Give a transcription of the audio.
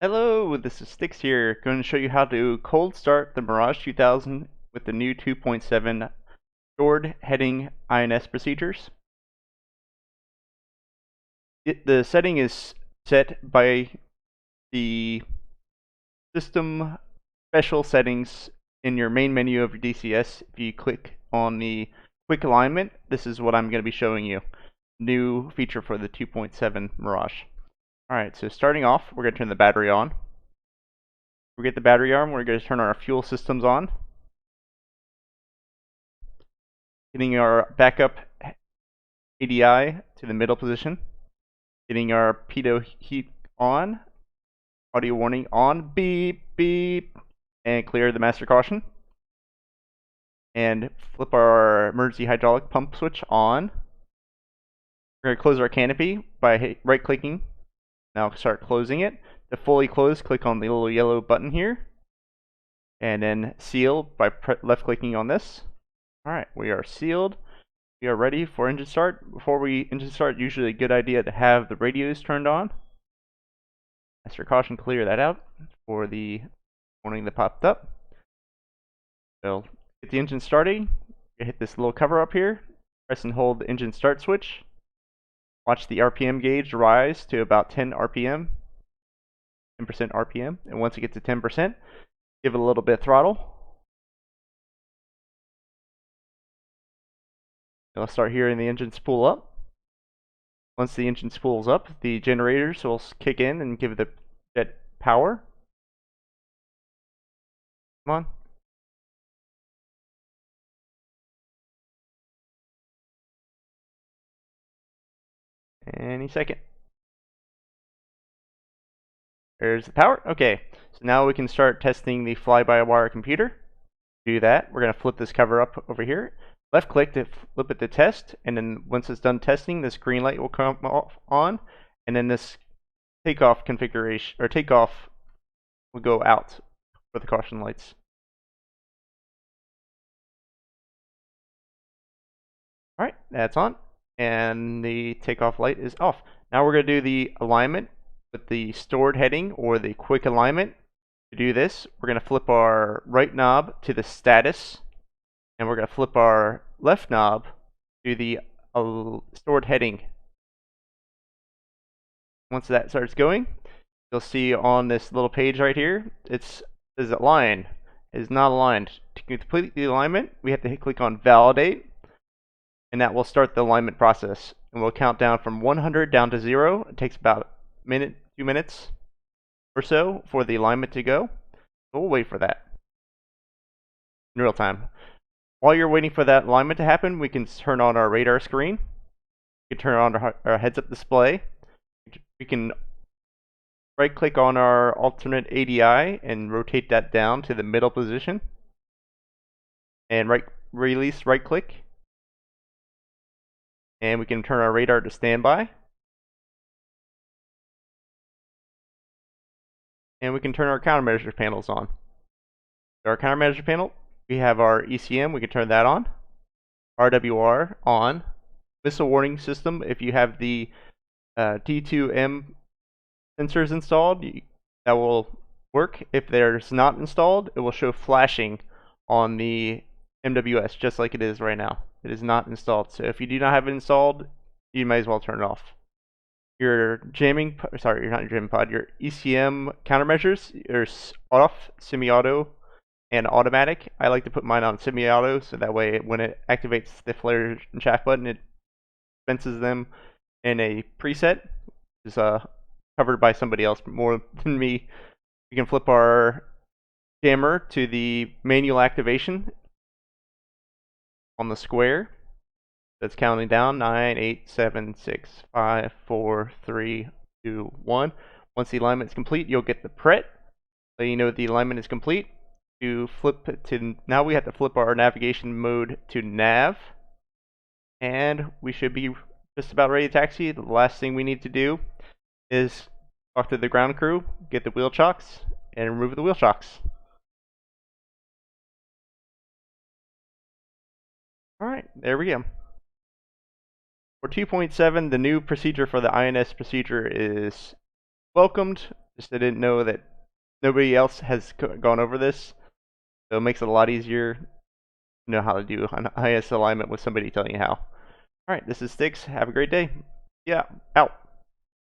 Hello, this is Sticks here, going to show you how to cold start the Mirage 2000 with the new 2.7 stored heading INS procedures. The setting is set by the system special settings in your main menu of your DCS. If you click on the quick alignment, this is what I'm going to be showing you. New feature for the 2.7 Mirage. Alright, so starting off, we're going to turn the battery on. We get the battery arm, we're going to turn our fuel systems on. Getting our backup ADI to the middle position. Getting our pitot heat on. Audio warning on. Beep, beep. And clear the master caution. And flip our emergency hydraulic pump switch on. We're going to close our canopy by right-clicking. Now start closing it. To fully close, click on the little yellow button here. And then seal by left-clicking on this. Alright, we are sealed. We are ready for engine start. Before we engine start, usually a good idea to have the radios turned on. Master caution, clear that out for the warning that popped up. So get the engine starting. You hit this little cover up here. Press and hold the engine start switch. Watch the RPM gauge rise to about 10 RPM, 10% RPM, and once it gets to 10%, give it a little bit of throttle. You'll start hearing the engine spool up. Once the engine spools up, the generators will kick in and give the jet power. Come on. Any second. There's the power. Okay, so now we can start testing the fly-by-wire computer. To do that, we're going to flip this cover up over here. Left click to flip it to test, and then once it's done testing, this green light will come on, and then this takeoff configuration, or takeoff, will go out for the caution lights. Alright, that's on, and the takeoff light is off. Now we're going to do the alignment with the stored heading, or the quick alignment. To do this, we're going to flip our right knob to the status, and we're going to flip our left knob to the stored heading. Once that starts going, you'll see on this little page right here, it says align. It is not aligned. To complete the alignment, we have to click on validate, and that will start the alignment process. And we'll count down from 100 down to 0. It takes about a minute, 2 minutes or so for the alignment to go. So we'll wait for that in real time. While you're waiting for that alignment to happen, we can turn on our radar screen. We can turn on our heads-up display. We can right-click on our alternate ADI and rotate that down to the middle position. And release right-click. And we can turn our radar to standby. And we can turn our countermeasure panels on. Our countermeasure panel, we have our ECM, we can turn that on. RWR on. Missile warning system, if you have the D2M sensors installed, that will work. If there's not installed, it will show flashing on the MWS, just like it is right now. It is not installed, so if you do not have it installed, you might as well turn it off. Your jamming, sorry, not your jamming pod, your ECM countermeasures, your off, semi-auto, and automatic. I like to put mine on semi-auto, so that way when it activates the flare and shaft button, it dispenses them in a preset, which is covered by somebody else more than me. We can flip our jammer to the manual activation on the square. That's counting down 9, 8, 7, 6, 5, 4, 3, 2, 1. Once the alignment is complete, you'll get the pret, so you know the alignment is complete. To flip it to, now we have to flip our navigation mode to nav, and we should be just about ready to taxi. The last thing we need to do is talk to the ground crew, get the wheel chocks, and remove the wheel chocks. Alright, there we go. For 2.7, the new procedure for the INS procedure is welcomed. Just I didn't know that nobody else has gone over this, so it makes it a lot easier to know how to do an IS alignment with somebody telling you how. Alright, this is Sticks. Have a great day. Yeah, out.